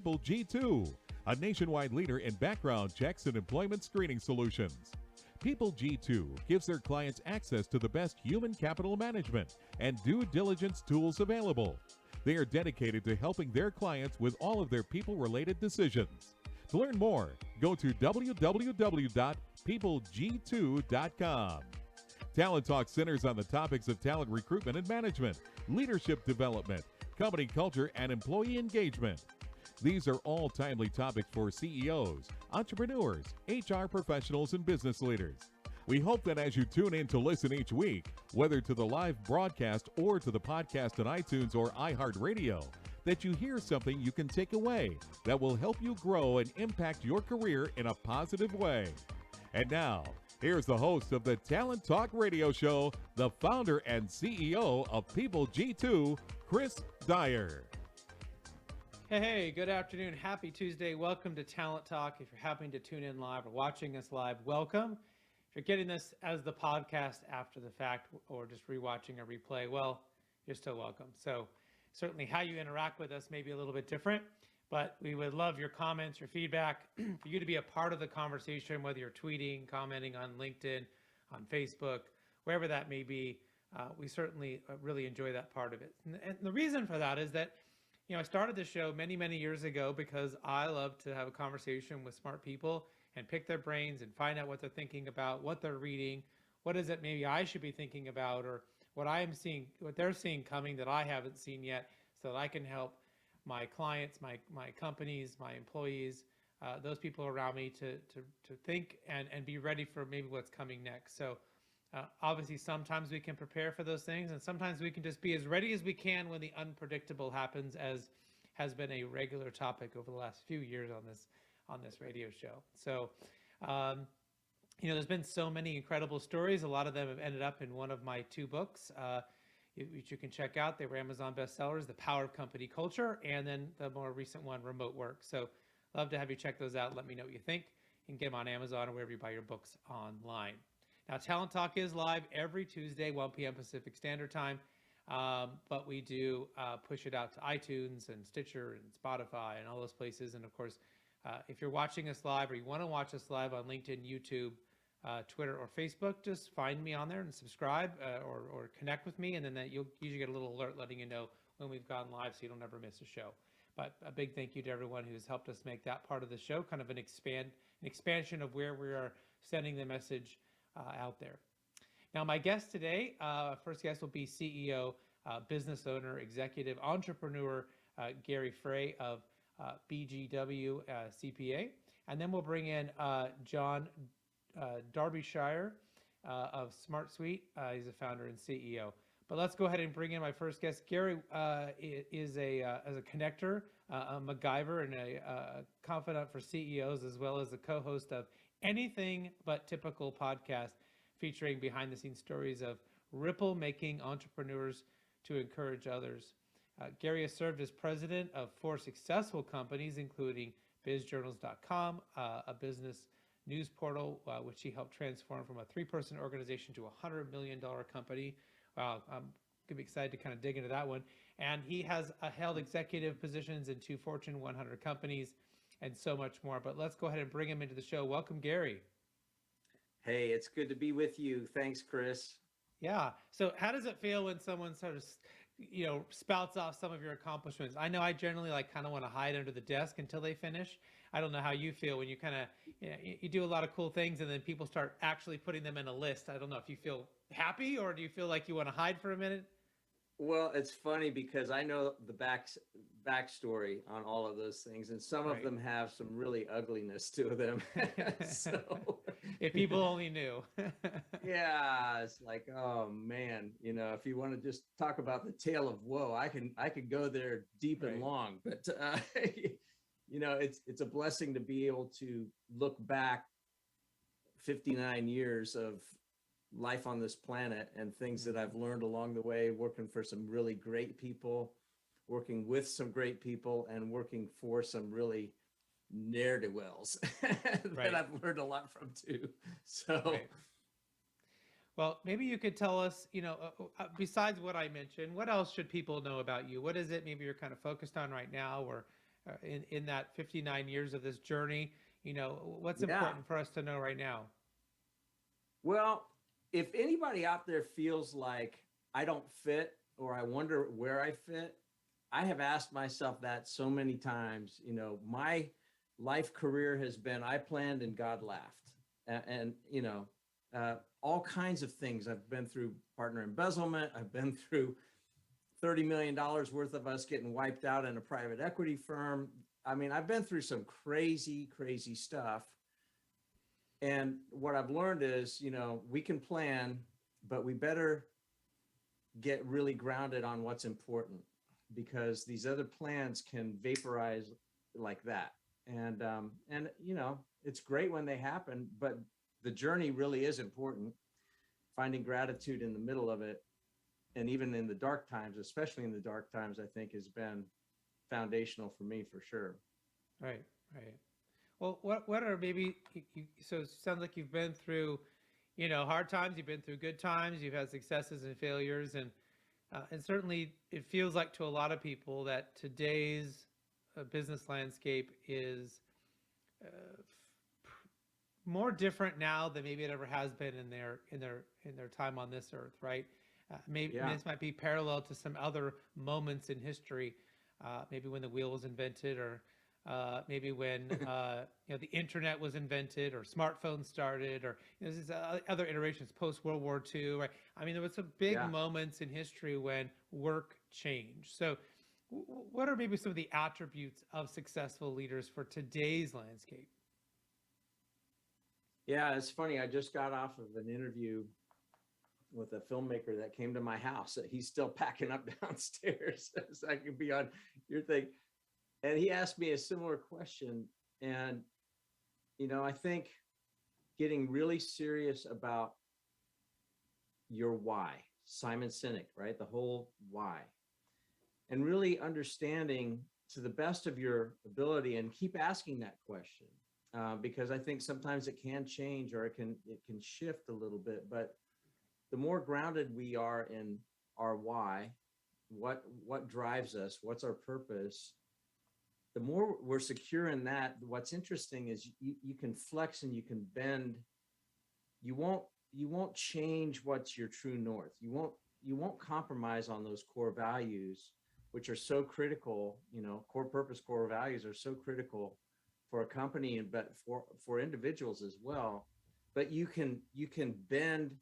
People G2, a nationwide leader in background checks and employment screening solutions. People G2 gives their clients access to the best human capital management and due diligence tools available. They are dedicated to helping their clients with all of their people-related decisions. To learn more, go to www.peopleg2.com. Talent Talk centers on the topics of talent recruitment and management, leadership development, company culture, and employee engagement. These are all timely topics for CEOs, entrepreneurs, HR professionals, and business leaders. We hope that as you tune in to listen each week, whether to the live broadcast or to the podcast on iTunes or iHeartRadio, that you hear something you can take away that will help you grow and impact your career in a positive way. And now, here's the host of the Talent Talk Radio Show, the founder and CEO of People G2, Chris Dyer. Hey, good afternoon. Happy Tuesday. Welcome to Talent Talk. If you're happening to tune in live or watching us live, welcome. If you're getting this as the podcast after the fact or just rewatching a replay, well, you're still welcome. So certainly how you interact with us may be a little bit different, but we would love your comments, your feedback, for you to be a part of the conversation, whether you're tweeting, commenting on LinkedIn, on Facebook, wherever that may be. We certainly really enjoy that part of it. And the reason for that is that, you know, I started this show many, many years ago because I love to have a conversation with smart people and pick their brains and find out what they're thinking about, what they're reading, what is it maybe I should be thinking about, or what I am seeing, what they're seeing coming that I haven't seen yet, so that I can help my clients, my companies, my employees, those people around me to think and be ready for maybe what's coming next. So obviously sometimes we can prepare for those things, and sometimes we can just be as ready as we can when the unpredictable happens, as has been a regular topic over the last few years on this radio show. So you know, there's been so many incredible stories. A lot of them have ended up in one of my two books, which you can check out. They were Amazon bestsellers, The Power of Company Culture, and then the more recent one, Remote Work. So love to have you check those out. Let me know what you think. You can get them on Amazon or wherever you buy your books online. Now, Talent Talk is live every Tuesday, 1 p.m. Pacific Standard Time, but we do push it out to iTunes and Stitcher and Spotify and all those places. And of course, if you're watching us live or you want to watch us live on LinkedIn, YouTube, Twitter, or Facebook, just find me on there and subscribe or connect with me, and then you'll usually get a little alert letting you know when we've gone live, so you don't ever miss a show. But a big thank you to everyone who's helped us make that part of the show kind of an expansion of where we are sending the message out there. Now, my guest today, first guest will be CEO, business owner, executive, entrepreneur, Gary Frey of BGW CPA. And then we'll bring in Jon Darbyshire of SmartSuite. He's a founder and CEO. But let's go ahead and bring in my first guest. Gary is as a connector, a MacGyver, and a confidant for CEOs, as well as the co-host of Anything But Typical podcast, featuring behind-the-scenes stories of ripple-making entrepreneurs to encourage others. Gary has served as president of 4 successful companies, including bizjournals.com, a business news portal, which he helped transform from a 3-person organization to a $100 million company. Wow, I'm going to be excited to kind of dig into that one. And he has held executive positions in 2 Fortune 100 companies and so much more. But let's go ahead and bring him into the show. Welcome, Gary. Hey, it's good to be with you. Thanks, Chris. Yeah. So how does it feel when someone sort of, you know, spouts off some of your accomplishments? I know I generally kind of want to hide under the desk until they finish. I don't know how you feel when you kind of, you do a lot of cool things and then people start actually putting them in a list. I don't know if you feel happy or do you feel like you want to hide for a minute? Well, it's funny because I know the backstory on all of those things, and some of them have some really ugliness to them. So if people only knew. Yeah, it's like, oh man, you know, if you want to just talk about the tale of woe, I could go there deep and long, but you know, it's a blessing to be able to look back 59 years of life on this planet and things that I've learned along the way, working for some really great people, working with some great people, and working for some really ne'er-do-wells that I've learned a lot from too. So, well, maybe you could tell us, you know, besides what I mentioned, what else should people know about you? What is it maybe you're kind of focused on right now, or in that 59 years of this journey? What's Yeah. important for us to know right now? Well, if anybody out there feels like I don't fit or I wonder where I fit, I have asked myself that so many times. My life career has been I planned and God laughed. And all kinds of things. I've been through partner embezzlement. I've been through $30 million worth of us getting wiped out in a private equity firm. I mean, I've been through some crazy, crazy stuff. And what I've learned is, we can plan, but we better get really grounded on what's important, because these other plans can vaporize like that. And it's great when they happen, but the journey really is important. Finding gratitude in the middle of it, and even in the dark times, especially in the dark times, I think has been foundational for me, for sure. Right. Well, what are maybe, so it sounds like you've been through, hard times, you've been through good times, you've had successes and failures, and certainly it feels like to a lot of people that today's business landscape is more different now than maybe it ever has been in their time on this earth, right? Maybe this might be parallel to some other moments in history, maybe when the wheel was invented, or maybe when the internet was invented, or smartphones started, or there's other iterations post World War II, right? I mean, there was some big moments in history when work changed. So what are maybe some of the attributes of successful leaders for today's landscape? Yeah, it's funny. I just got off of an interview with a filmmaker that came to my house. He's still packing up downstairs, so I can be on your thing. And he asked me a similar question. And, I think getting really serious about your why, Simon Sinek, right? The whole why. And really understanding to the best of your ability, and keep asking that question, because I think sometimes it can change, or it can shift a little bit. But the more grounded we are in our why, what drives us, what's our purpose, the more we're secure in that. What's interesting is you can flex and you can bend. You won't change what's your true north. You won't compromise on those core values, which are so critical. Core purpose, core values are so critical for a company, but for individuals as well. But you can bend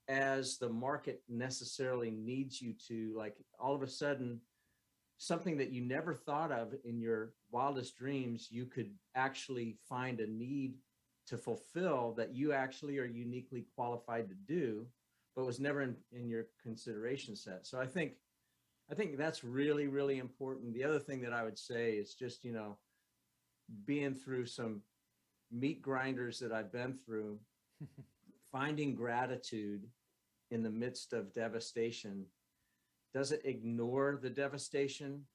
as the market necessarily needs you to. Like, all of a sudden, something that you never thought of in your wildest dreams, you could actually find a need to fulfill that you actually are uniquely qualified to do, but was never in your consideration set. So I think that's really, really important. The other thing that I would say is just, being through some meat grinders that I've been through, finding gratitude in the midst of devastation doesn't ignore the devastation,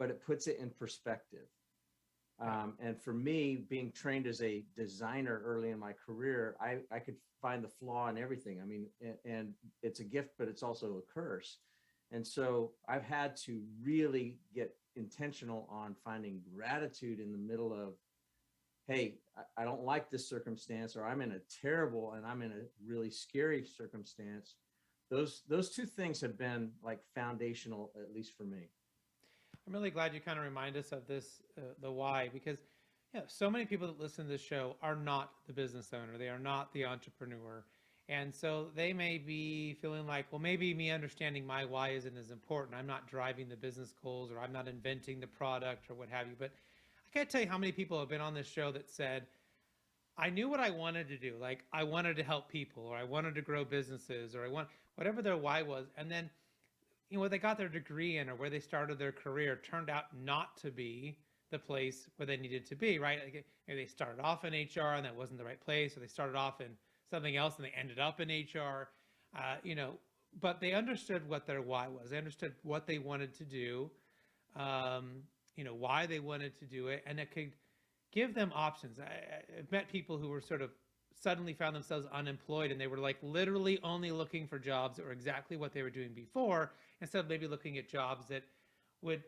but it puts it in perspective. And for me, being trained as a designer early in my career, I could find the flaw in everything. I mean, and it's a gift, but it's also a curse. And so I've had to really get intentional on finding gratitude in the middle of, hey, I don't like this circumstance, or I'm in a terrible and I'm in a really scary circumstance. Those two things have been like foundational, at least for me. I'm really glad you kind of remind us of this, the why, because so many people that listen to this show are not the business owner. They are not the entrepreneur. And so they may be feeling like, well, maybe me understanding my why isn't as important. I'm not driving the business goals, or I'm not inventing the product, or what have you. But I can't tell you how many people have been on this show that said, I knew what I wanted to do. Like, I wanted to help people, or I wanted to grow businesses, or I want whatever their why was. And then, what they got their degree in, or where they started their career, turned out not to be the place where they needed to be, right? Like, maybe they started off in HR and that wasn't the right place, or they started off in something else and they ended up in HR, but they understood what their why was. They understood what they wanted to do, why they wanted to do it, and it could give them options. I've met people who were sort of suddenly found themselves unemployed, and they were like literally only looking for jobs that were exactly what they were doing before, instead of maybe looking at jobs that would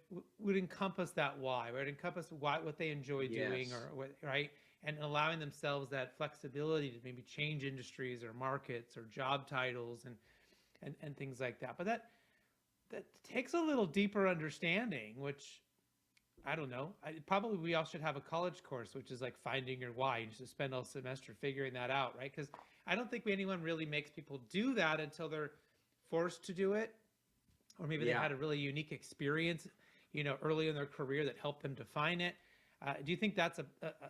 encompass that why, right? Encompass what they enjoy doing, Yes. or what, right? And allowing themselves that flexibility to maybe change industries or markets or job titles and things like that. But that takes a little deeper understanding, which I don't know. Probably we all should have a college course, which is like finding your why. You should spend all semester figuring that out, right? Because I don't think anyone really makes people do that until they're forced to do it, or maybe they've Yeah. had a really unique experience, early in their career that helped them define it. Do you think that's a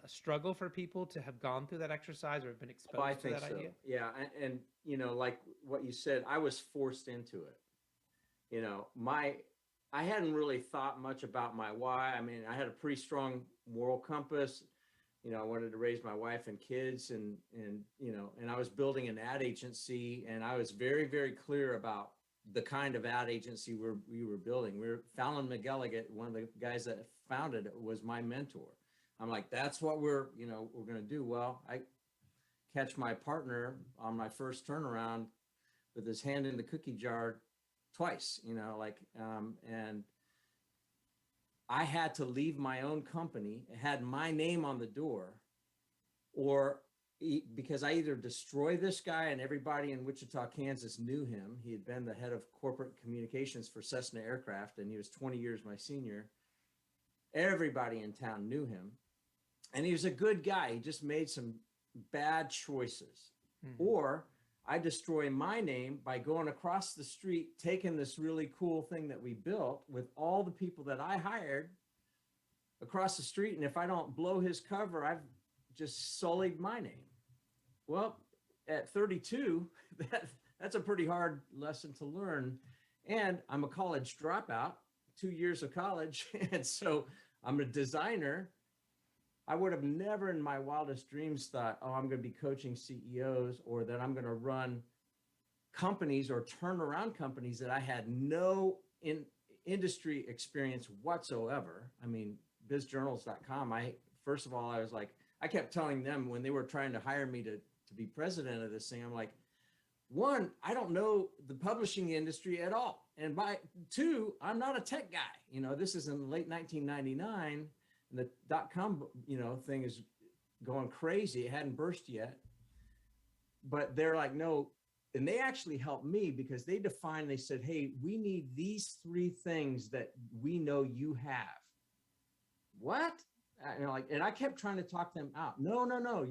struggle for people to have gone through that exercise or have been Oh, I exposed to think that so. idea? Yeah. And, like what you said, I was forced into it. I hadn't really thought much about my why. I mean, I had a pretty strong moral compass. I wanted to raise my wife and kids, and I was building an ad agency, and I was very, very clear about the kind of ad agency we were building. Fallon McElligott, one of the guys that founded it, was my mentor. I'm like, that's what we're going to do. Well, I catch my partner on my first turnaround with his hand in the cookie jar twice, and I had to leave my own company. It had my name on the door, because I either destroy this guy, and everybody in Wichita, Kansas knew him. He had been the head of corporate communications for Cessna Aircraft, and he was 20 years my senior. Everybody in town knew him, and he was a good guy. He just made some bad choices. Mm-hmm. Or I destroy my name by going across the street, taking this really cool thing that we built with all the people that I hired across the street. And if I don't blow his cover, I've just sullied my name. Well, at 32, that's a pretty hard lesson to learn. And I'm a college dropout, 2 years of college. And so I'm a designer. I would have never in my wildest dreams thought, oh, I'm going to be coaching CEOs, or that I'm going to run companies or turn around companies that I had no industry experience whatsoever. I mean, bizjournals.com. First of all, I was like, I kept telling them when they were trying to hire me to be president of this thing, I'm like, one, I don't know the publishing industry at all. And two, I'm not a tech guy. This is in late 1999. And the .com, thing is going crazy. It hadn't burst yet, but they're like, no. And they actually helped me because they said, hey, we need these 3 things that we know you have. What? And I kept trying to talk them out. No.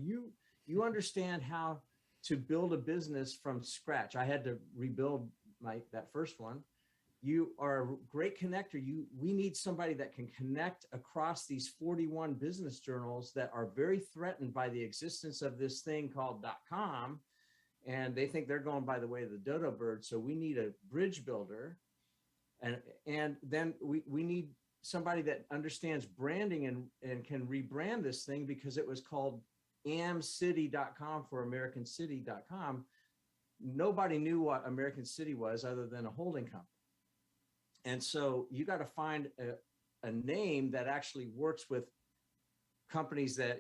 You understand how to build a business from scratch. I had to rebuild that first one. You are a great connector. We need somebody that can connect across these 41 business journals that are very threatened by the existence of this thing called .com. And they think they're going by the way of the dodo bird. So we need a bridge builder. And then we need somebody that understands branding and can rebrand this thing, because it was called amcity.com for americancity.com. Nobody knew what American City was other than a holding company. And so you got to find a name that actually works with companies that,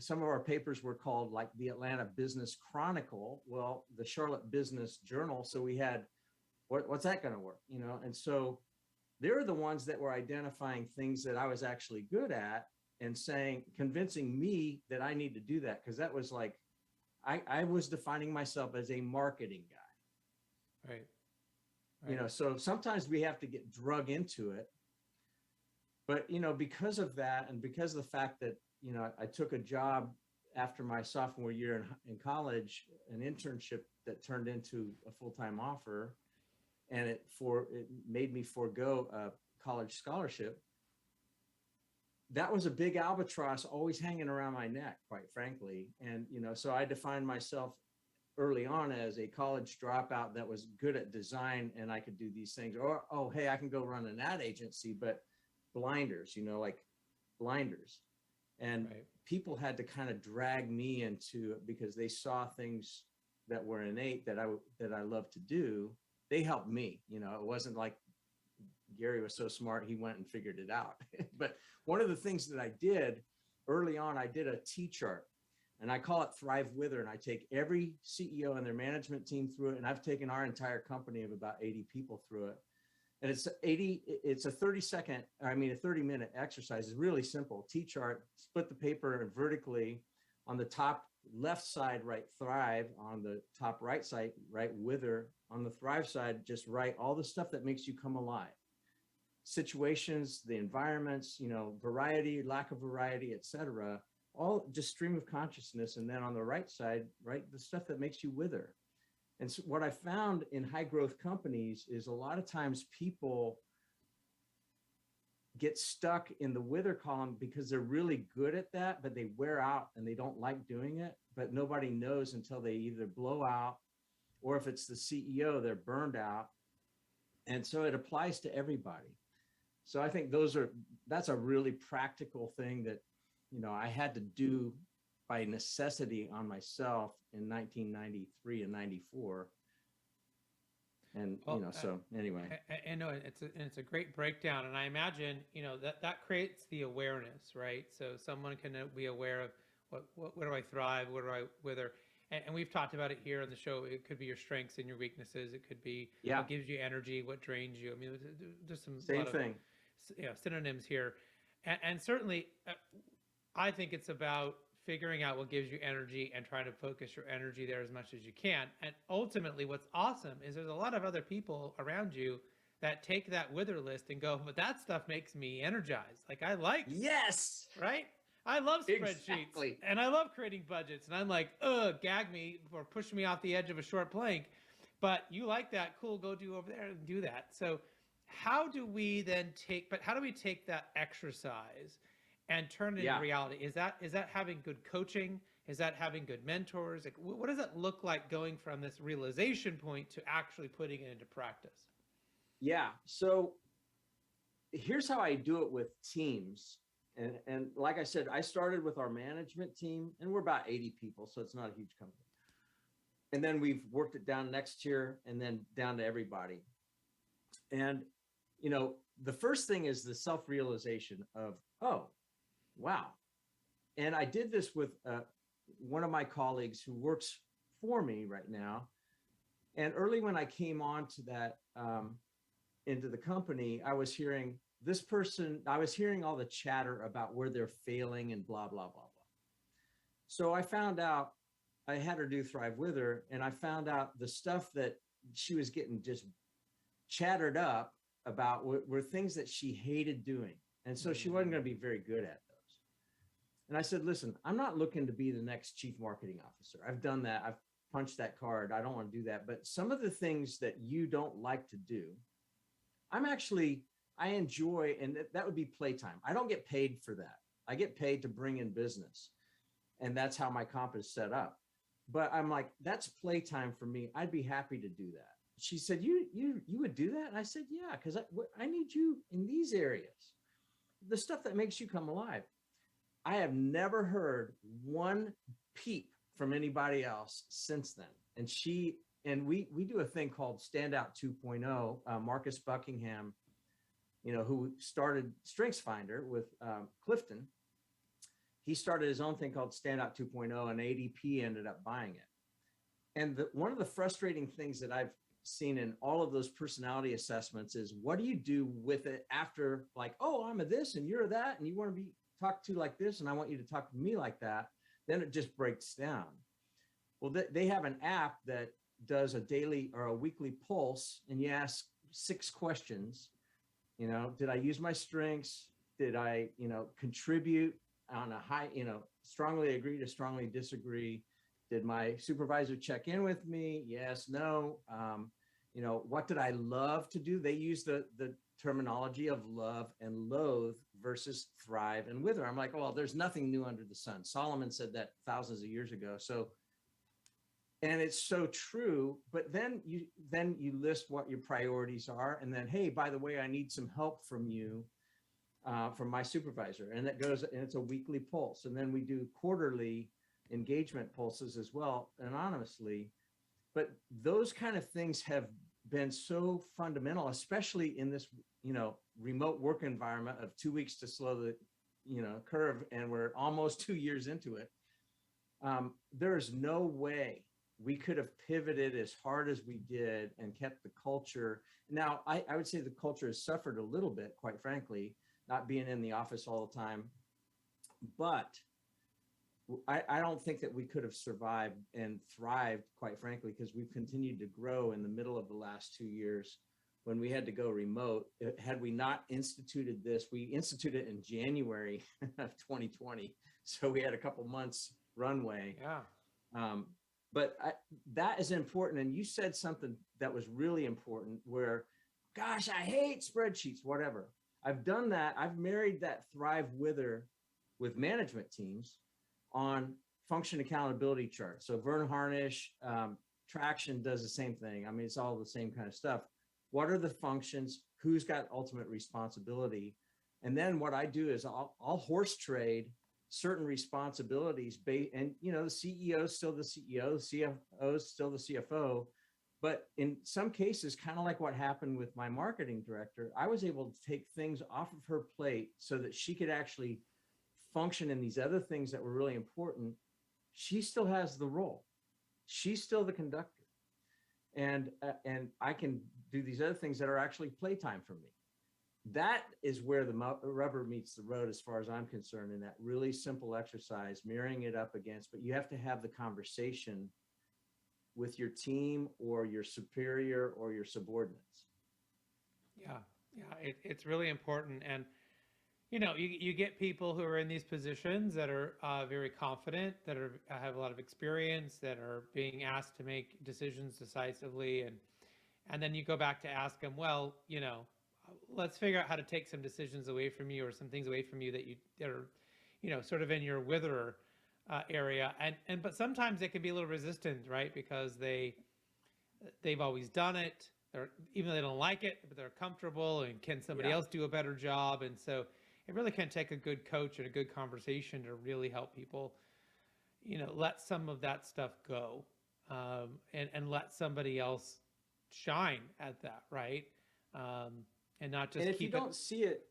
some of our papers were called like the Atlanta Business Chronicle, well, the Charlotte Business Journal. So we had, what's that going to work? And so they're the ones that were identifying things that I was actually good at and convincing me that I need to do that. Cause that was like, I was defining myself as a marketing guy. Right. So sometimes we have to get drug into it, but, because of that, and because of the fact that, I took a job after my sophomore year in college, an internship that turned into a full-time offer, and it made me forego a college scholarship. That was a big albatross always hanging around my neck, quite frankly. And, so I defined myself early on as a college dropout that was good at design, and I could do these things. Or, oh, hey, I can go run an ad agency, but blinders, like blinders. And right. People had to kind of drag me into it because they saw things that were innate that I love to do. They helped me. It wasn't like Gary was so smart, he went and figured it out. But one of the things that I did early on, I did a T-chart. And I call it Thrive Wither. And I take every CEO and their management team through it. And I've taken our entire company of about 80 people through it. And it's a 30-minute exercise. It's really simple. T-chart, split the paper vertically. On the top left side, write thrive. On the top right side, write wither. On the thrive side, just write all the stuff that makes you come alive. Situations, the environments, variety, lack of variety, etc. All just stream of consciousness. And then on the right side, write the stuff that makes you wither. And so what I found in high growth companies is a lot of times people get stuck in the wither column because they're really good at that, but they wear out and they don't like doing it. But nobody knows until they either blow out, or if it's the CEO, they're burned out. And so it applies to everybody. So I think that's a really practical thing that, I had to do by necessity on myself in 1993 and 94. And, so anyway. I know it's a great breakdown. And I imagine, that creates the awareness, right? So someone can be aware of where do I thrive? Where do I wither? And we've talked about it here on the show. It could be your strengths and your weaknesses. It could be what gives you energy, what drains you. I mean, there's some same thing. Synonyms here. And certainly, I think it's about figuring out what gives you energy and trying to focus your energy there as much as you can. And ultimately, what's awesome is there's a lot of other people around you that take that wither list and go, but that stuff makes me energized. Like yes, right? I love spreadsheets exactly. And I love creating budgets. And I'm like, gag me or push me off the edge of a short plank. But you like that, cool, go do over there and do that. So how do we take that exercise and turn it into reality? Is that having good coaching? Is that having good mentors? Like, what does it look like going from this realization point to actually putting it into practice? Yeah. So here's how I do it with teams. And like I said, I started with our management team, and we're about 80 people, so it's not a huge company. And then we've worked it down next year and then down to everybody. And, the first thing is the self-realization of, oh, wow. And I did this with one of my colleagues who works for me right now. And early when I came on to that, into the company, I was hearing all the chatter about where they're failing and blah, blah, blah, blah. So I found out, I had her do Thrive with her, and I found out the stuff that she was getting just chattered up about were things that she hated doing. And so she wasn't going to be very good at those. And I said, listen, I'm not looking to be the next chief marketing officer. I've done that. I've punched that card. I don't want to do that. But some of the things that you don't like to do, I enjoy, and that would be playtime. I don't get paid for that. I get paid to bring in business. And that's how my comp is set up. But I'm like, that's playtime for me. I'd be happy to do that. She said, you would do that? And I said, yeah, because I need you in these areas, the stuff that makes you come alive. I have never heard one peep from anybody else since then. And we do a thing called Standout 2.0. Marcus Buckingham, who started StrengthsFinder with Clifton, he started his own thing called Standout 2.0, and ADP ended up buying it. And one of the frustrating things that I've seen in all of those personality assessments is, what do you do with it after, like, oh, I'm a this and you're a that, and you want to be talked to like this, and I want you to talk to me like that. Then it just breaks down. Well, they have an app that does a daily or a weekly pulse, and you ask 6 questions. Did I use my strengths? Did I, contribute on a high, strongly agree to strongly disagree? Did my supervisor check in with me? Yes, no. What did I love to do? They use the terminology of love and loathe versus thrive and wither. I'm like, well, there's nothing new under the sun. Solomon said that thousands of years ago. So, and it's so true. But then you list what your priorities are, and then, hey, by the way, I need some help from you, from my supervisor, and that goes, and it's a weekly pulse, and then we do quarterly engagement pulses as well, anonymously. But those kind of things have been so fundamental, especially in this, remote work environment of 2 weeks to slow the, curve, and we're almost 2 years into it. There's no way we could have pivoted as hard as we did and kept the culture. Now, I would say the culture has suffered a little bit, quite frankly, not being in the office all the time. But I don't think that we could have survived and thrived, quite frankly, because we've continued to grow in the middle of the last 2 years when we had to go remote. Had we not instituted this, we instituted it in January of 2020. So we had a couple months runway. Yeah. But that is important. And you said something that was really important where, gosh, I hate spreadsheets, whatever. I've done that. I've married that thrive wither with management teams on function accountability charts. So Vern Harnish, Traction does the same thing. I mean, it's all the same kind of stuff. What are the functions? Who's got ultimate responsibility? And then what I do is I'll horse trade certain responsibilities. And, you know, the CEO is still the CEO, the CFO is still the CFO. But in some cases, kind of like what happened with my marketing director, I was able to take things off of her plate so that she could actually function in these other things that were really important. She still has the role. She's still the conductor. And I can do these other things that are actually playtime for me. That is where the rubber meets the road, as far as I'm concerned, in that really simple exercise, mirroring it up against, but you have to have the conversation with your team or your superior or your subordinates. Yeah, it's really important. And, you know, you get people who are in these positions that are very confident, that have a lot of experience, that are being asked to make decisions decisively. And then you go back to ask them, well, you know, let's figure out how to take some decisions away from you, or some things away from you that are, you know, sort of in your wither area. But sometimes they can be a little resistant, right? Because they've always done it. Even though they don't like it, but they're comfortable. And can somebody else do a better job? And so it really can take a good coach and a good conversation to really help people, you know, let some of that stuff go, and let somebody else shine at that, right? And not just and if keep you don't see it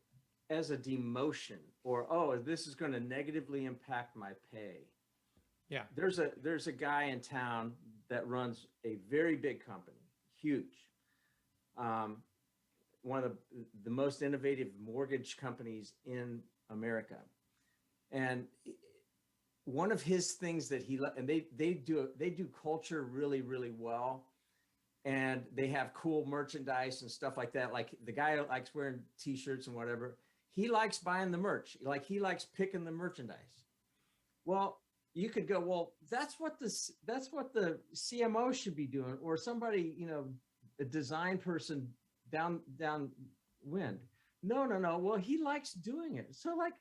as a demotion, or, oh, this is going to negatively impact my pay. Yeah. There's a guy in town that runs a very big company, huge. One of the most innovative mortgage companies in America. And one of his things that they do culture really, really well. And they have cool merchandise and stuff like that. Like the guy likes wearing t-shirts and whatever. He likes buying the merch. Like he likes picking the merchandise. Well, you could go, well, that's what the CMO should be doing, or somebody, you know, a design person downwind. No. Well, he likes doing it. So like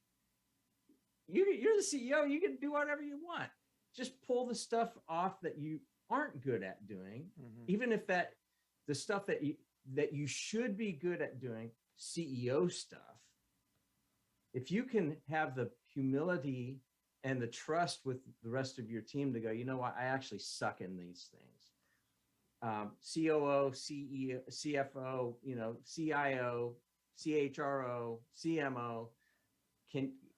you're the CEO, you can do whatever you want. Just pull the stuff off that you aren't good at doing, even if the stuff that you should be good at doing, CEO stuff. If you can have the humility and the trust with the rest of your team to go, you know what, I actually suck in these things. COO, CEO, CFO, you know, CIO, CHRO, CMO.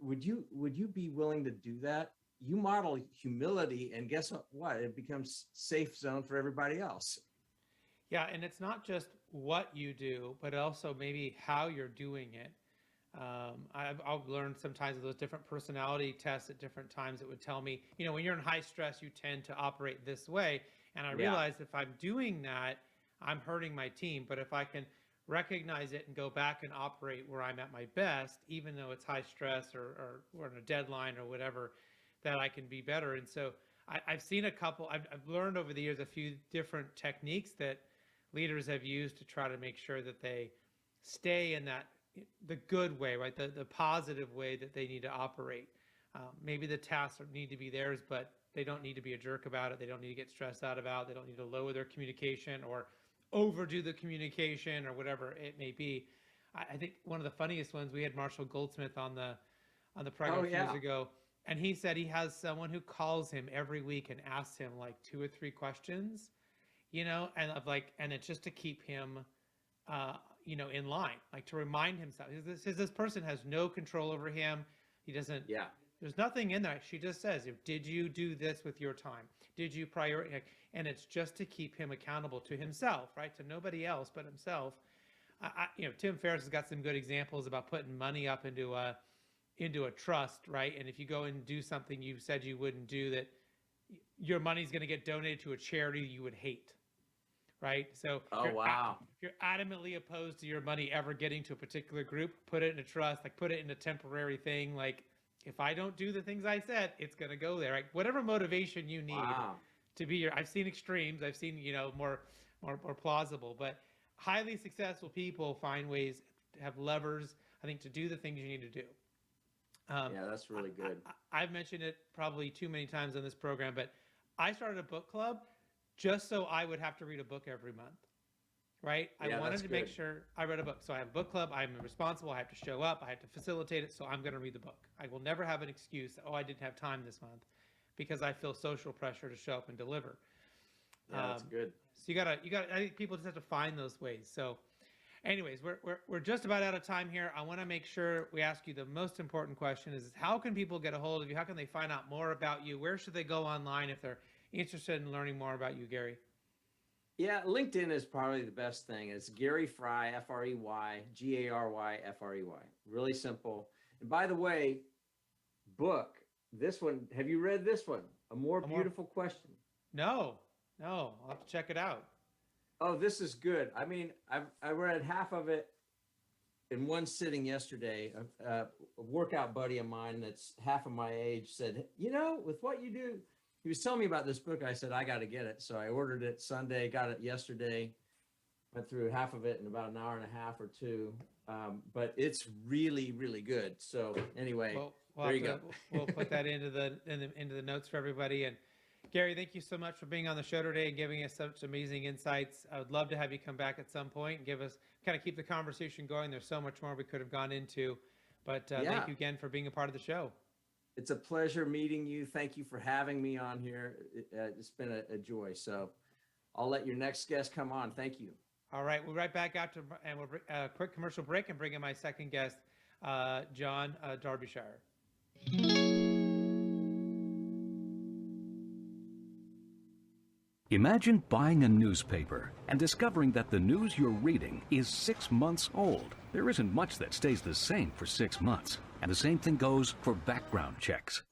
Would you be willing to do that? You model humility, and guess what? It becomes safe zone for everybody else. Yeah, and it's not just what you do, but also maybe how you're doing it. I've learned sometimes of those different personality tests at different times that would tell me, you know, when you're in high stress, you tend to operate this way. And I realized if I'm doing that, I'm hurting my team. But if I can recognize it and go back and operate where I'm at my best, even though it's high stress or we're on a deadline or whatever, that I can be better. And so I've seen I've learned over the years a few different techniques that leaders have used to try to make sure that they stay in the good way, right? The positive way that they need to operate. Maybe the tasks need to be theirs, but they don't need to be a jerk about it. They don't need to get stressed out about it. They don't need to lower their communication or overdo the communication or whatever it may be. I think one of the funniest ones, we had Marshall Goldsmith on the program years ago. And he said he has someone who calls him every week and asks him like 2 or 3 questions, you know, and it's just to keep him, you know, in line, like to remind himself. This person has no control over him. He doesn't, There's nothing in there. She just says, did you do this with your time? Did you prioritize? And it's just to keep him accountable to himself, right? To nobody else but himself. Tim Ferriss has got some good examples about putting money up into a trust, right? And if you go and do something you said you wouldn't do, that your money's going to get donated to a charity you would hate, right? So if you're adamantly opposed to your money ever getting to a particular group, put it in a trust, like put it in a temporary thing. Like, if I don't do the things I said, it's going to go there, right? Whatever motivation you need to be I've seen extremes. I've seen, more plausible, but highly successful people find ways to have levers, I think, to do the things you need to do. Yeah, that's really good. I've mentioned it probably too many times on this program, but I started a book club just so I would have to read a book every month, right? I wanted to make sure I read a book. So I have a book club. I'm responsible. I have to show up. I have to facilitate it. So I'm going to read the book. I will never have an excuse that, I didn't have time this month, because I feel social pressure to show up and deliver. Yeah, that's good. So I think people just have to find those ways. So anyways, we're just about out of time here. I want to make sure we ask you the most important question is, how can people get a hold of you? How can they find out more about you? Where should they go online if they're interested in learning more about you, Gary? Yeah, LinkedIn is probably the best thing. It's Gary Frey, Frey, Gary Frey. Really simple. And by the way, book, this one, have you read this one? A More Beautiful Question. No, I'll have to check it out. Oh, this is good. I mean, I read half of it in one sitting yesterday. A workout buddy of mine that's half of my age said, with what you do, he was telling me about this book. I said, I got to get it. So I ordered it Sunday, got it yesterday, went through half of it in about an hour and a half or two. But it's really, really good. So anyway, there you go. We'll put that into the notes for everybody. And Gary, thank you so much for being on the show today and giving us such amazing insights. I would love to have you come back at some point and keep the conversation going. There's so much more we could have gone into, but thank you again for being a part of the show. It's a pleasure meeting you. Thank you for having me on here. It's been a joy. So I'll let your next guest come on. Thank you. All right. We'll be right back after, and we'll bring a quick commercial break and bring in my second guest, Jon Darbyshire. Imagine buying a newspaper and discovering that the news you're reading is 6 months old. There isn't much that stays the same for 6 months, and the same thing goes for background checks.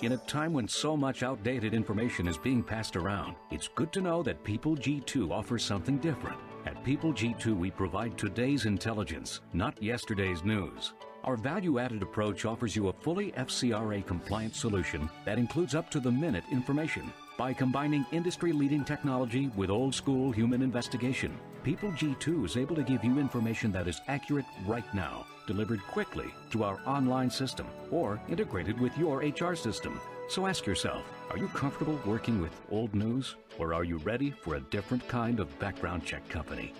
In a time when so much outdated information is being passed around, it's good to know that People G2 offers something different. At People G2, we provide today's intelligence, not yesterday's news. Our value-added approach offers you a fully FCRA-compliant solution that includes up-to-the-minute information. By combining industry-leading technology with old-school human investigation, People G2 is able to give you information that is accurate right now, delivered quickly through our online system or integrated with your HR system. So ask yourself, are you comfortable working with old news, or are you ready for a different kind of background check company?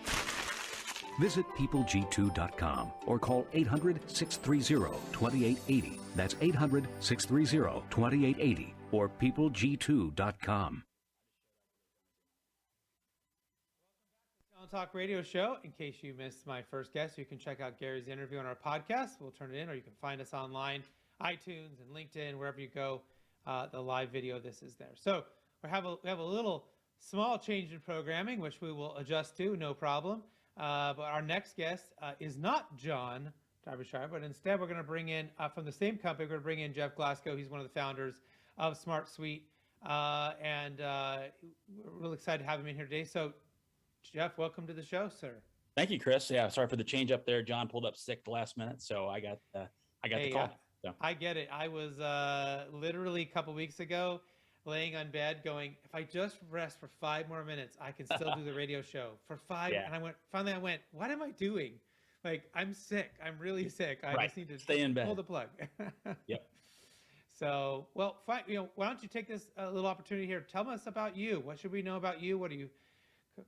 Visit peopleg2.com or call 800-630-2880. That's 800-630-2880 or peopleg2.com. Talent Talk Radio Show. In case you missed my first guest, you can check out Gary's interview on our podcast. We'll turn it in, or you can find us online, iTunes and LinkedIn, wherever you go. The live video of this is there. So we have a little small change in programming, which we will adjust to, no problem. But our next guest is not Jon Darbyshire, but instead we're going to bring in, from the same company, we're going to bring in Jeff Glasgow. He's one of the founders of SmartSuite, and we're really excited to have him in here today. So, Jeff, welcome to the show, sir. Thank you, Chris. Yeah, sorry for the change up there. John pulled up sick the last minute, so I got the call. So. I get it. I was literally a couple weeks ago laying on bed going, if I just rest for 5 more minutes, I can still do the radio show for 5. Yeah. And I went, what am I doing? Like, I'm sick. I'm really sick. I just need to stay in bed. Pull the plug. Yep. So, well, fine. Why don't you take this little opportunity here? Tell us about you. What should we know about you? What are you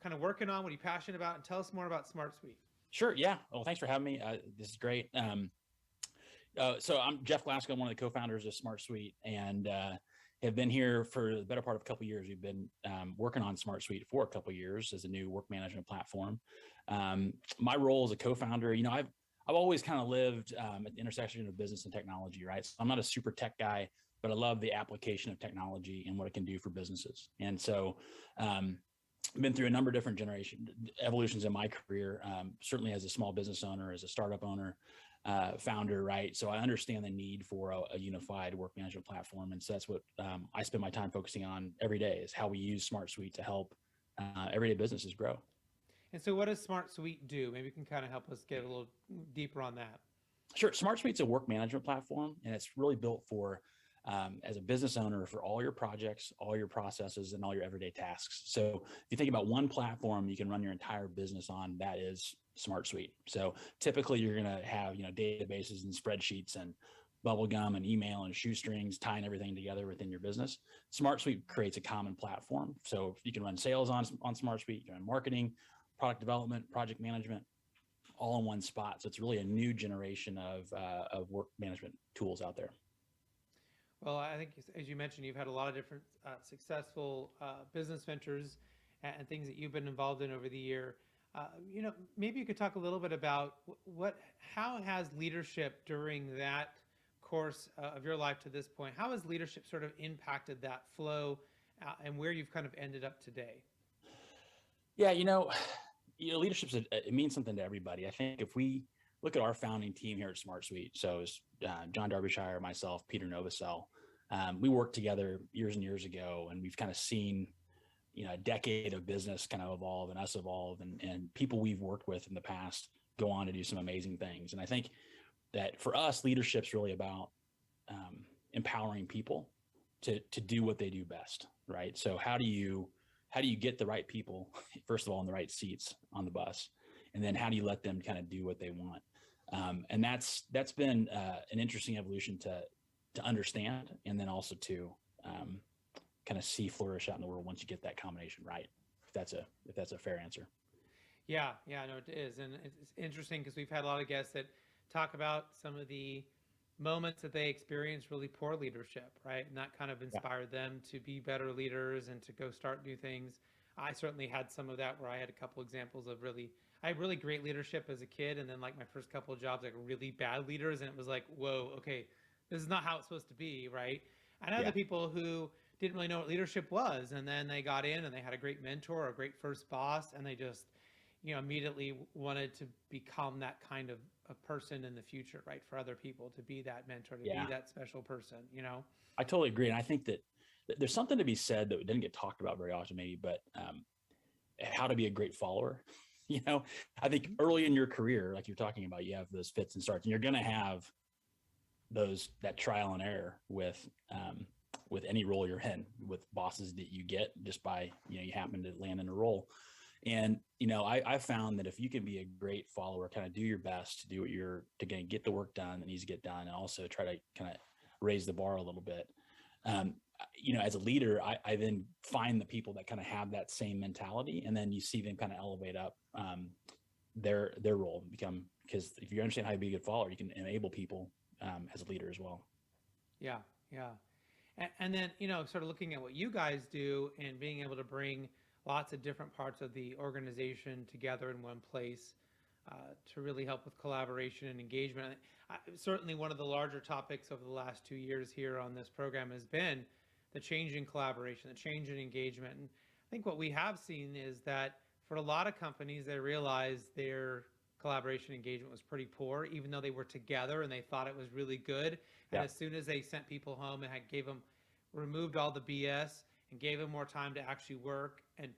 kind of working on? What are you passionate about? And tell us more about SmartSuite. Sure. Yeah. Well, thanks for having me. This is great. So I'm Jeff Glasgow, one of the co-founders of SmartSuite, and have been here for the better part of a couple of years. We've been working on SmartSuite for a couple of years as a new work management platform. My role as a co-founder, I've always kind of lived at the intersection of business and technology, right? So I'm not a super tech guy, but I love the application of technology and what it can do for businesses. And so I've been through a number of different evolutions in my career, certainly as a small business owner, as a startup owner, founder, right? So I understand the need for a unified work management platform. And so that's what I spend my time focusing on every day, is how we use SmartSuite to help everyday businesses grow. And so what does SmartSuite do? Maybe you can kind of help us get a little deeper on that. Sure. SmartSuite's a work management platform, and it's really built for, as a business owner, for all your projects, all your processes, and all your everyday tasks. So if you think about one platform you can run your entire business on, that is SmartSuite. So typically you're going to have, databases and spreadsheets and bubblegum and email and shoestrings tying everything together within your business. SmartSuite creates a common platform. So you can run sales on SmartSuite, you can run marketing, product development, project management, all in one spot. So it's really a new generation of work management tools out there. Well, I think, as you mentioned, you've had a lot of different successful business ventures and things that you've been involved in over the year. Maybe you could talk a little bit about how has leadership during that course of your life to this point, how has leadership sort of impacted that flow and where you've kind of ended up today? Yeah, leadership, it means something to everybody. I think if we look at our founding team here at SmartSuite, so it's Jon Darbyshire, myself, Peter Novosel, we worked together years and years ago, and we've kind of seen, a decade of business kind of evolve and us evolve, and people we've worked with in the past go on to do some amazing things. And I think that for us, leadership's really about empowering people to do what they do best, right? So how do you get the right people, first of all, in the right seats on the bus, and then how do you let them kind of do what they want? And that's been an interesting evolution to understand, and then also to kind of see flourish out in the world once you get that combination right. If that's a fair answer. Yeah, no, it is, and it's interesting because we've had a lot of guests that talk about some of the moments that they experienced really poor leadership, right? And that kind of inspired them to be better leaders and to go start new things. I certainly had some of that, where I had a couple examples of I had really great leadership as a kid, and then like my first couple of jobs, like really bad leaders, and it was like, whoa, okay, this is not how it's supposed to be, right? I know the people who didn't really know what leadership was, and then they got in and they had a great mentor or a great first boss, and they just immediately wanted to become that kind of a person in the future, right? For other people, to be that mentor, to be that special person, I totally agree. And I think that there's something to be said that didn't get talked about very often, maybe, but how to be a great follower. I think early in your career, like you're talking about, you have those fits and starts, and you're going to have that trial and error with any role you're in, with bosses that you get just by, you happen to land in a role. And, I found that if you can be a great follower, kind of do your best to do to get the work done that needs to get done, and also try to kind of raise the bar a little bit. As a leader, I then find the people that kind of have that same mentality, and then you see them kind of elevate up their role, because if you understand how to be a good follower, you can enable people as a leader as well. Yeah. And then, sort of looking at what you guys do and being able to bring lots of different parts of the organization together in one place to really help with collaboration and engagement. Certainly one of the larger topics over the last 2 years here on this program has been the change in collaboration, the change in engagement. And I think what we have seen is that for a lot of companies, they realized their collaboration engagement was pretty poor, even though they were together and they thought it was really good. And as soon as they sent people home and removed all the BS and gave them more time to actually work, and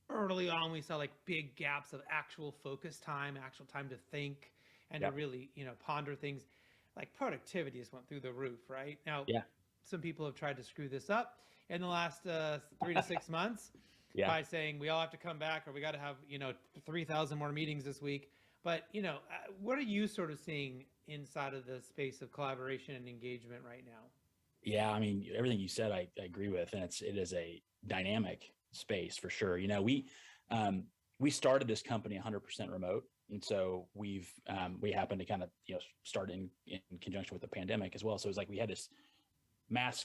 early on we saw like big gaps of actual focus time, actual time to think and to really, ponder things. Like productivity just went through the roof, right? Now, some people have tried to screw this up in the last 3 to 6 months by saying we all have to come back, or we got to have, 3,000 more meetings this week. But, what are you sort of seeing inside of the space of collaboration and engagement right now? Yeah, I mean, everything you said, I agree with, and it is a dynamic space for sure. We started this company 100% remote, and so we happened to kind of start in conjunction with the pandemic as well. So it was like we had this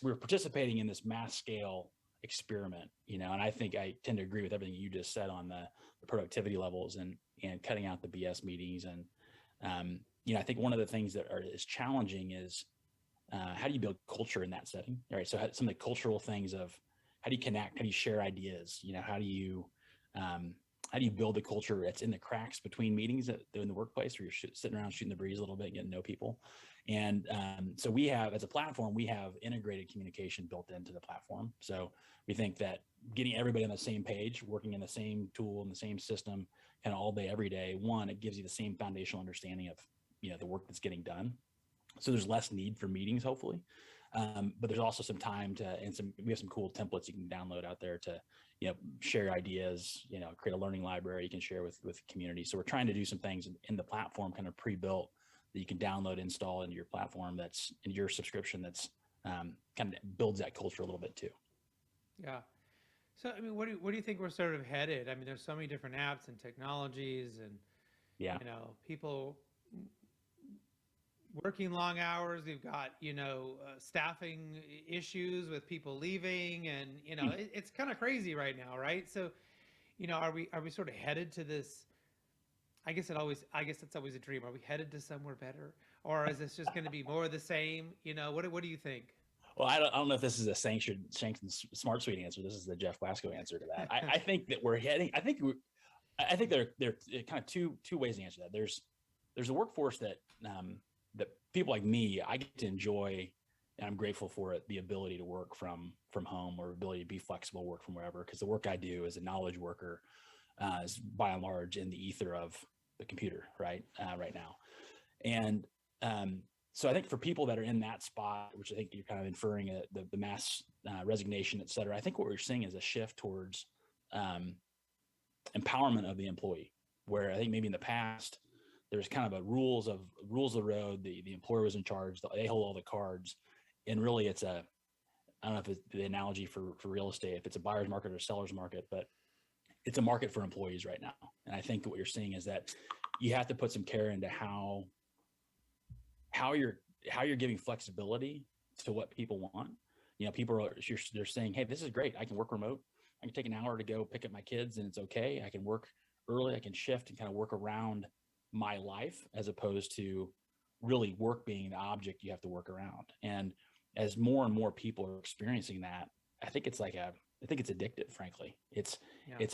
we were participating in this mass scale experiment, and I think I tend to agree with everything you just said on the productivity levels and cutting out the BS meetings, and I think one of the things that is challenging is how do you build culture in that setting? All right. So some of the cultural things of how do you connect? How do you share ideas? How do you build the culture that's in the cracks between meetings in the workplace where you're sitting around shooting the breeze a little bit, getting to know people. And so we have, as a platform, we have integrated communication built into the platform. So we think that getting everybody on the same page, working in the same tool and the same system kind of all day, every day, one, it gives you the same foundational understanding of, the work that's getting done. So there's less need for meetings, hopefully. But there's also some time we have some cool templates you can download out there to, share ideas, create a learning library you can share with community. So we're trying to do some things in the platform kind of pre-built that you can download, install into your platform that's in your subscription that's kind of builds that culture a little bit too. Yeah. So, I mean, where do you think we're sort of headed? I mean, there's so many different apps and technologies and, people working long hours. We've got, staffing issues with people leaving and, it's kind of crazy right now. Right. So, are we sort of headed to this? I guess it's always a dream. Are we headed to somewhere better, or is this just going to be more of the same? What do you think? Well, I don't know if this is a sanctioned SmartSuite answer. This is the Jeff Glasgow answer to that. I think that we're heading. I think there are kind of two ways to answer that. There's a workforce that people like me, I get to enjoy, and I'm grateful for it, the ability to work from home or ability to be flexible, work from wherever, because the work I do as a knowledge worker is by and large in the ether of the computer right now. And so I think for people that are in that spot, which I think you're kind of inferring the mass resignation, et cetera, I think what we're seeing is a shift towards empowerment of the employee, where I think maybe in the past, there's kind of rules of the road. The employer was in charge. They hold all the cards. And really I don't know if it's the analogy for real estate, if it's a buyer's market or a seller's market, but it's a market for employees right now. And I think what you're seeing is that you have to put some care into how you're giving flexibility to what people want. They're saying, hey, this is great. I can work remote. I can take an hour to go pick up my kids and it's okay. I can work early. I can shift and kind of work around my life as opposed to really work being the object you have to work around. And as more and more people are experiencing that, I think it's addictive, frankly. It's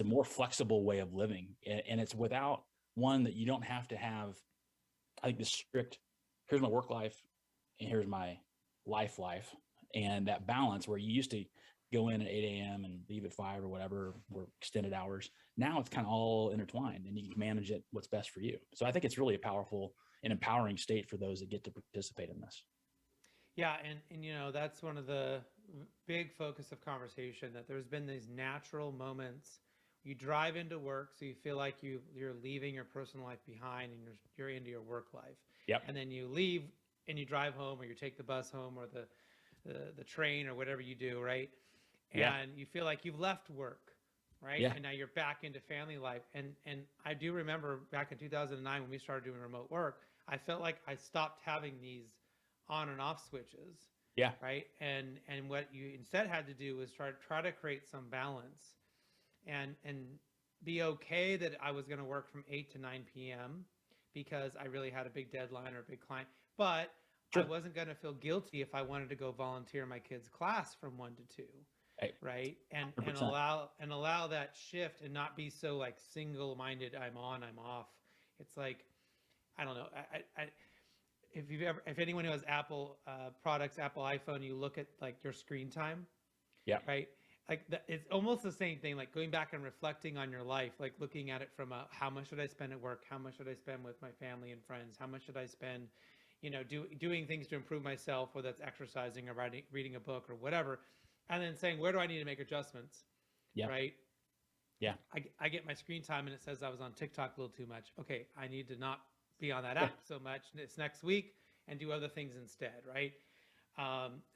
a more flexible way of living. And it's without one that you don't have to have, I think, the strict, here's my work life and here's my life. And that balance where you used to go in at 8 a.m. and leave at 5 or whatever, or extended hours. Now it's kind of all intertwined and you can manage it what's best for you. So I think it's really a powerful and empowering state for those that get to participate in this. Yeah. And that's one of the big focus of conversation, that there's been these natural moments. You drive into work, so you feel like you're leaving your personal life behind and you're into your work life. Yep. And then you leave and you drive home, or you take the bus home, or the train, or whatever you do, right? And you feel like you've left work, right? Yeah. And now you're back into family life. And I do remember back in 2009 when we started doing remote work, I felt like I stopped having these on and off switches. Yeah. Right. And what you instead had to do was try to create some balance and be okay that I was going to work from 8 to 9 p.m. because I really had a big deadline or a big client. But Sure. I wasn't going to feel guilty if I wanted to go volunteer my kids' class from 1 to 2. Right. And allow that shift and not be so like single-minded. I'm on, I'm off. It's like, I don't know. If anyone who has Apple products, Apple iPhone, you look at like your screen time. Yeah. Right. Like it's almost the same thing, like going back and reflecting on your life, like looking at it from how much should I spend at work? How much should I spend with my family and friends? How much should I spend, doing things to improve myself, whether that's exercising or reading a book or whatever. And then saying, where do I need to make adjustments? Yeah. Right. Yeah. I get my screen time and it says I was on TikTok a little too much. Okay. I need to not be on that app so much. It's next week and do other things instead. Right.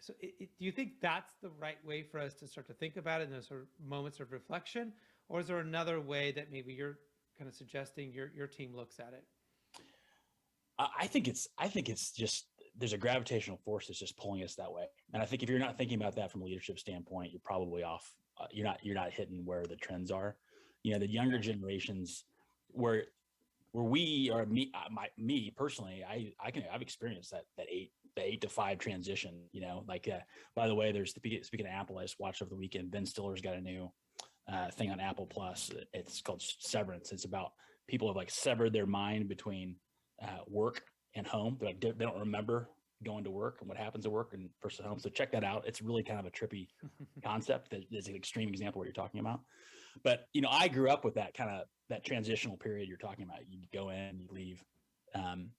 So do you think that's the right way for us to start to think about it in those sort of moments of reflection? Or is there another way that maybe you're kind of suggesting your team looks at it? I think it's just, there's a gravitational force that's just pulling us that way. And I think if you're not thinking about that from a leadership standpoint, you're probably off. You're not hitting where the trends are. The younger generations, where where we are me personally, I've experienced the 8 to 5 transition, by the way, speaking of Apple, I just watched over the weekend, Ben Stiller's got a new thing on Apple Plus. It's called Severance. It's about people have like severed their mind between work and home. They don't remember going to work and what happens at work and versus home. So check that out. It's really kind of a trippy concept that is an extreme example of what you're talking about. But, I grew up with that transitional period you're talking about. You go in, you leave,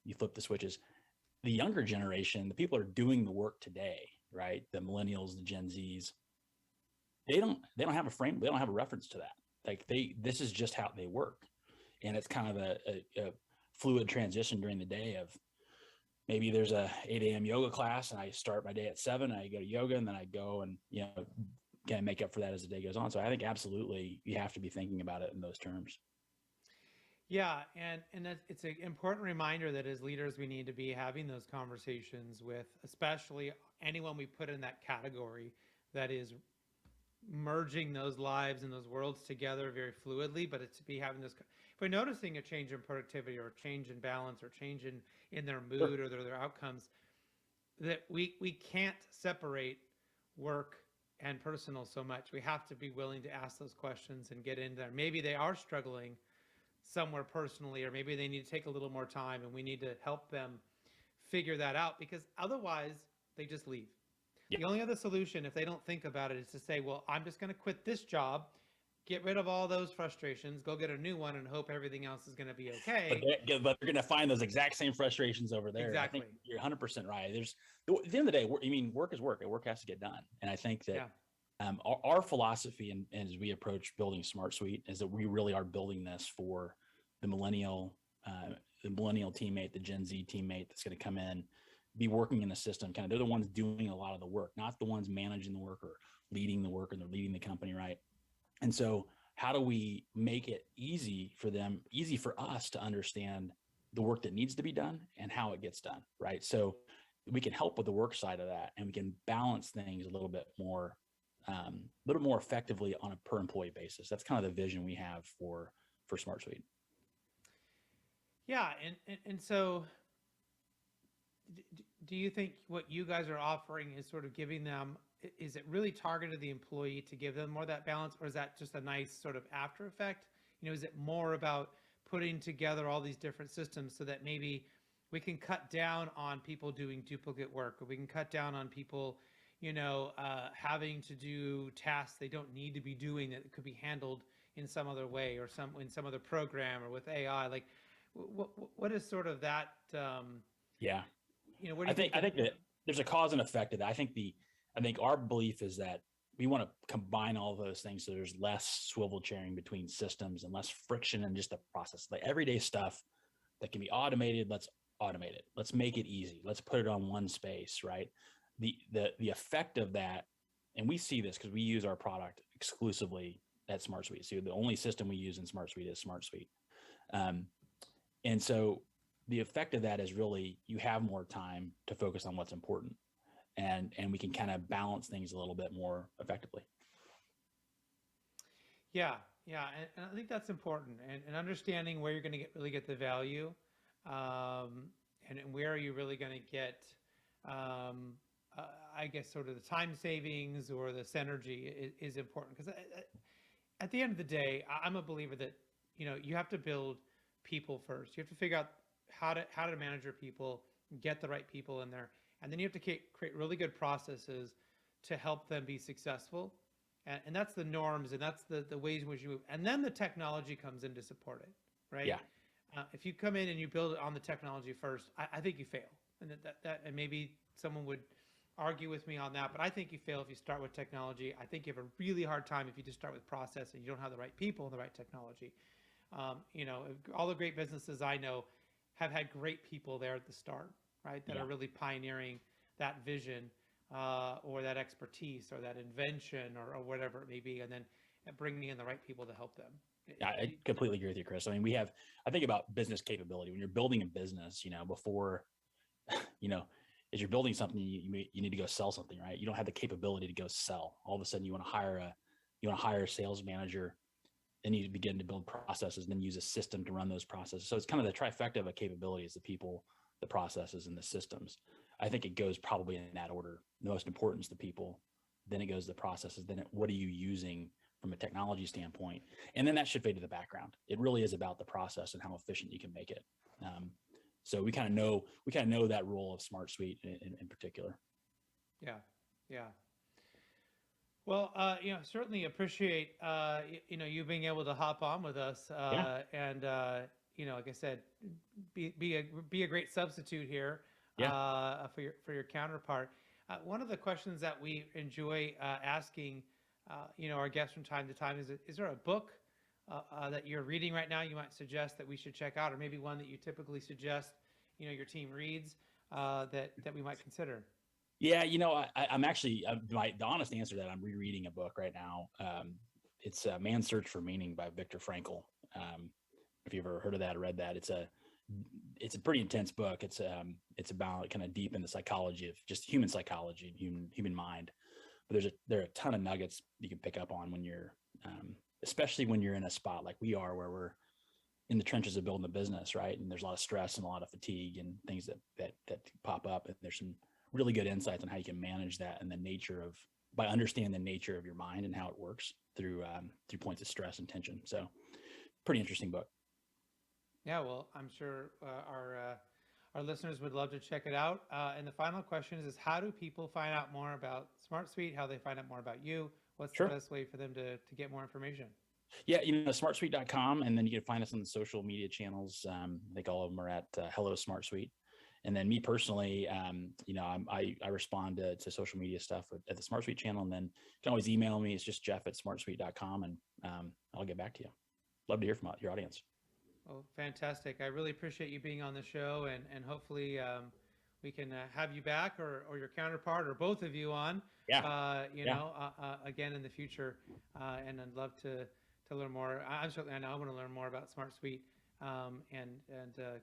you flip the switches. The younger generation, the people are doing the work today, right? The millennials, the Gen Zs, they don't have a frame. They don't have a reference to that. Like this is just how they work. And it's kind of a fluid transition during the day of maybe there's a 8 a.m. yoga class and I start my day at 7, I go to yoga and then I go and, kind of make up for that as the day goes on. So I think absolutely you have to be thinking about it in those terms. Yeah. And it's an important reminder that as leaders, we need to be having those conversations with, especially anyone we put in that category that is merging those lives and those worlds together very fluidly, but it's to be having this, if we're noticing a change in productivity or a change in balance or change in their mood or their outcomes, that we can't separate work and personal so much. We have to be willing to ask those questions and get in there. Maybe they are struggling somewhere personally, or maybe they need to take a little more time, and we need to help them figure that out, because otherwise they just leave. Yeah. The only other solution, if they don't think about it, is to say, well, I'm just going to quit this job, get rid of all those frustrations, go get a new one, and hope everything else is going to be okay. But they're going to find those exact same frustrations over there. Exactly. I think you're 100% right. At the end of the day, work is work. Work has to get done. And I think that our philosophy and as we approach building SmartSuite is that we really are building this for the millennial teammate, the Gen Z teammate that's going to come in, be working in the system. They're the ones doing a lot of the work, not the ones managing the work or leading the work, and they're leading the company, right? And so how do we make it easy for us to understand the work that needs to be done and how it gets done, right? So we can help with the work side of that, and we can balance things a little bit more effectively on a per employee basis. That's kind of the vision we have for SmartSuite. Yeah. And so do you think what you guys are offering is sort of giving them, is it really targeted to the employee to give them more of that balance, or is that just a nice sort of after effect? Is it more about putting together all these different systems so that maybe we can cut down on people doing duplicate work, or we can cut down on people, having to do tasks they don't need to be doing that could be handled in some other way, or in some other program, or with AI? Like, what is sort of that? Yeah. What do you I think that there's a cause and effect of that. I think our belief is that we want to combine all those things so there's less swivel chairing between systems and less friction in just the process. Like everyday stuff that can be automated, let's automate it. Let's make it easy. Let's put it on one space, right? The effect of that, and we see this because we use our product exclusively at SmartSuite. So the only system we use in SmartSuite is SmartSuite. And so the effect of that is really you have more time to focus on what's important, and we can kind of balance things a little bit more effectively. Yeah. And I think that's important, and understanding where you're going to really get the value, and where are you really going to get, I guess, sort of the time savings or the synergy is important. Because at the end of the day, I'm a believer that, you have to build people first. You have to figure out how to manage your people, get the right people in there. And then you have to create really good processes to help them be successful. And that's the norms, and that's the ways in which you move. And then the technology comes in to support it, right? Yeah. If you come in and you build it on the technology first, I think you fail. And and maybe someone would argue with me on that, but I think you fail if you start with technology. I think you have a really hard time if you just start with process and you don't have the right people and the right technology. All the great businesses I know have had great people there at the start, right? That are really pioneering that vision, or that expertise, or that invention, or whatever it may be, and then bringing in the right people to help them. Yeah, I completely agree with you, Chris. I mean, I think about business capability. When you're building a business, before, as you're building something, you need to go sell something, right? You don't have the capability to go sell. All of a sudden you want to hire a sales manager. then you begin to build processes, then use a system to run those processes. So it's kind of the trifecta of a capability is the people, the processes, and the systems. I think it goes probably in that order. The most important is the people, then it goes to the processes, then what are you using from a technology standpoint? And then that should fade to the background. It really is about the process and how efficient you can make it. So we kind of know that role of SmartSuite in particular. Yeah. Well, certainly appreciate, you being able to hop on with us and, like I said, be a great substitute here for your counterpart. One of the questions that we enjoy asking, our guests from time to time is there a book that you're reading right now you might suggest that we should check out, or maybe one that you typically suggest, your team reads that we might consider? Yeah, I'm actually, the honest answer to that, I'm rereading a book right now. It's Man's Search for Meaning by Viktor Frankl. If you've ever heard of that or read that, it's a pretty intense book. It's about kind of deep in the psychology of just human psychology and human mind. But there are a ton of nuggets you can pick up on when you're, especially when you're in a spot like we are, where we're in the trenches of building a business, right? And there's a lot of stress and a lot of fatigue and things that pop up. And there's some really good insights on how you can manage that and by understanding the nature of your mind and how it works through points of stress and tension. So pretty interesting book. Yeah, well, I'm sure our listeners would love to check it out. And the final question is how do people find out more about SmartSuite? How they find out more about you? What's the best way for them to get more information? Yeah, SmartSuite.com, and then you can find us on the social media channels. I think all of them are at Hello SmartSuite. And then me personally, I respond to social media stuff at the SmartSuite channel, and then you can always email me. It's just jeff@smartsuite.com, and I'll get back to you. Love to hear from your audience. Oh, fantastic. I really appreciate you being on the show, and hopefully we can have you back or your counterpart or both of you on, again in the future. And I'd love to learn more. I want to learn more about SmartSuite and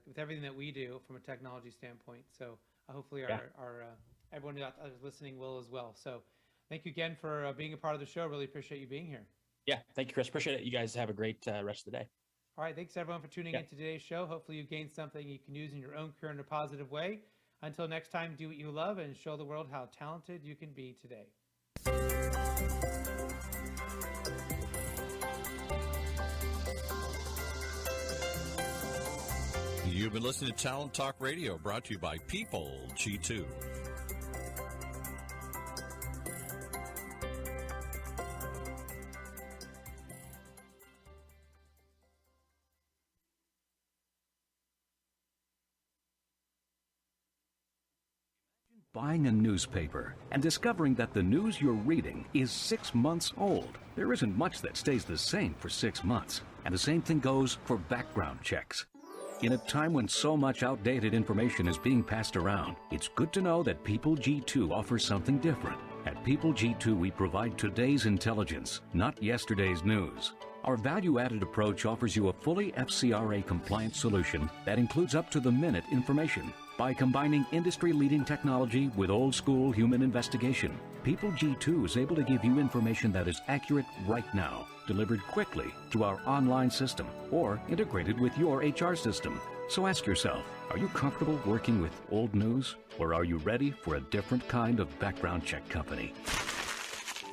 with everything that we do from a technology standpoint. So hopefully our everyone out there listening will as well. So thank you again for being a part of the show. Really appreciate you being here. Yeah, thank you, Chris. Appreciate it. You guys have a great rest of the day. All right, thanks everyone for tuning in to today's show. Hopefully you gained something you can use in your own career in a positive way. Until next time, do what you love and show the world how talented you can be today. You've been listening to Talent Talk Radio, brought to you by People G2. Buying a newspaper and discovering that the news you're reading is 6 months old. There isn't much that stays the same for 6 months. And the same thing goes for background checks. In a time when so much outdated information is being passed around, it's good to know that People G2 offers something different. At People G2, we provide today's intelligence, not yesterday's news. Our value-added approach offers you a fully FCRA-compliant solution that includes up-to-the-minute information. By combining industry-leading technology with old-school human investigation, People G2 is able to give you information that is accurate right now, delivered quickly through our online system or integrated with your HR system. So ask yourself, are you comfortable working with old news, or are you ready for a different kind of background check company?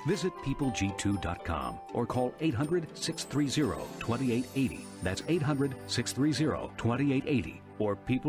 Visit peopleg2.com or call 800-630-2880. That's 800-630-2880 or People